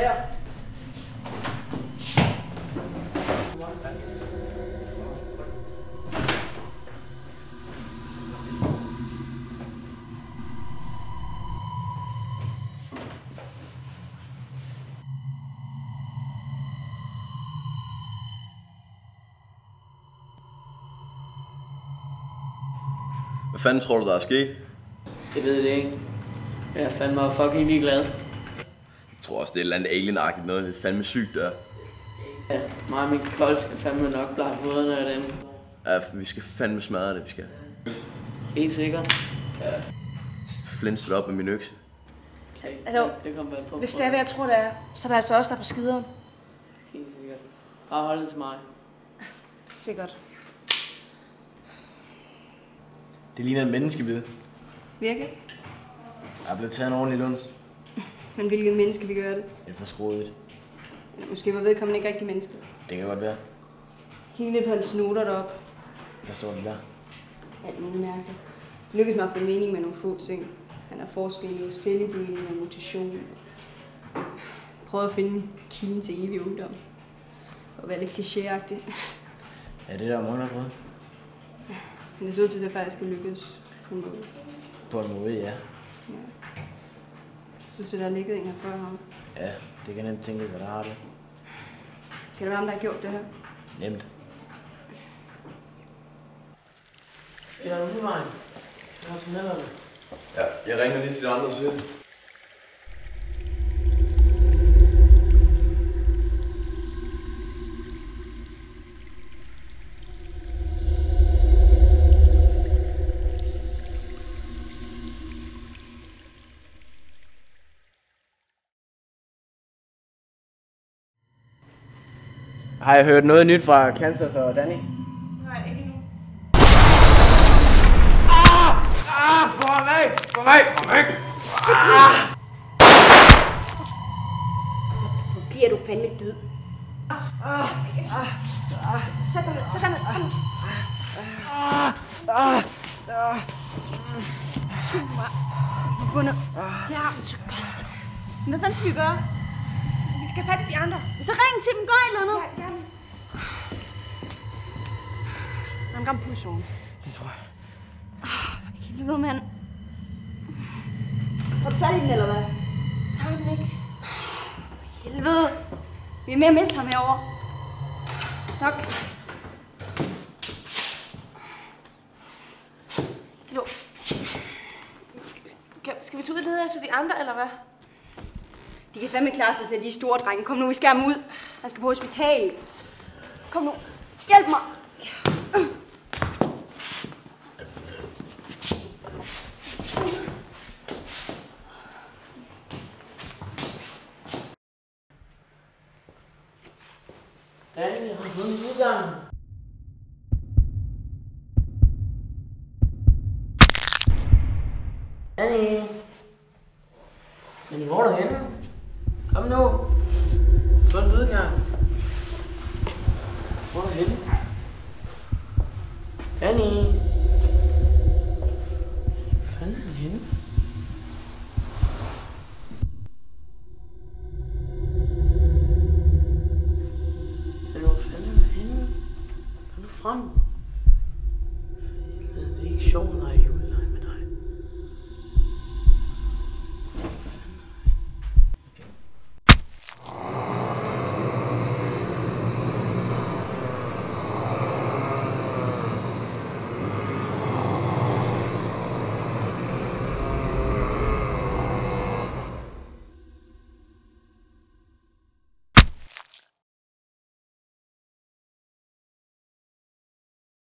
her. Hvad fanden tror du, der er sket? Jeg ved det ikke. Jeg er fandme fucking ligeglad. Jeg tror også, det er et eller andet alien-agtigt noget. Det er fandme sygt, der. Ja, mig og min kold skal fandme nok blare hovederne af dem. Ja, vi skal fandme smadre det, vi skal. Helt sikkert. Ja. Flinse det op med min økse. Altså, hvis det er, hvad jeg tror, det er, så er der altså også der på skideren. Helt sikkert. Bare hold det til mig. Sikkert. Det ligner en menneskebid. Virkelig? Jeg er blevet taget en ordentlig luns. Men hvilket menneske vi gør det? Det er for skrodigt. Eller måske var vedkommende ikke rigtig menneske. Det kan godt være. Hele på hans noter deroppe. Hvad står der der? Alt muligt mærkeligt. Det lykkedes mig at få mening med nogle få ting. Han har forsket i celledeling og mutation. Prøvet at finde kilden til evig ungdom. Og være lidt klichéagtig. Ja, det der mange har fået. Men det så ud til, at det faktisk skal lykkes på en måde. På en måde, ja. Ja. Det så ud til, at der ligget en her før ham. Ja, det kan nemt tænkes, at der har det. Kan det være ham, der har gjort det her? Nemt. Er der en vejen? Jeg har tunnelerne. Ja, jeg ringer lige til de andre side. Har jeg hørt noget nyt fra Kansas og Danny? Nej, ikke endnu. For mig! Så bliver du fandme død. Sæt dig ned, sæt dig ned. Kom nu. Skub mig. Gå ned. Ja, så godt. Hvad fanden skal vi gøre? Vi skal have fat i de andre. Så ring til dem, gør et eller andet. Ja, gerne. Der er en gammel pulsåren. Det tror jeg. For helvede, mand. Har du fat i den, eller hvad? Tager den ikke. For helvede. Vi er med at miste ham herovre. Nok. Jo. Skal vi tage ud og lede efter de andre, eller hvad? De kan fandme klare sig selv, de store drenge. Kom nu, vi skærer dem ud. Han skal på hospital. Kom nu. Hjælp mig. Danny, jeg har fundet en udgang. Danny. Men hvor er du henne? Kom nu. Få en udgang. Hvor er du henne? Danny. Hvor fanden er han henne? Hvor fanden er han henne? Kom nu frem.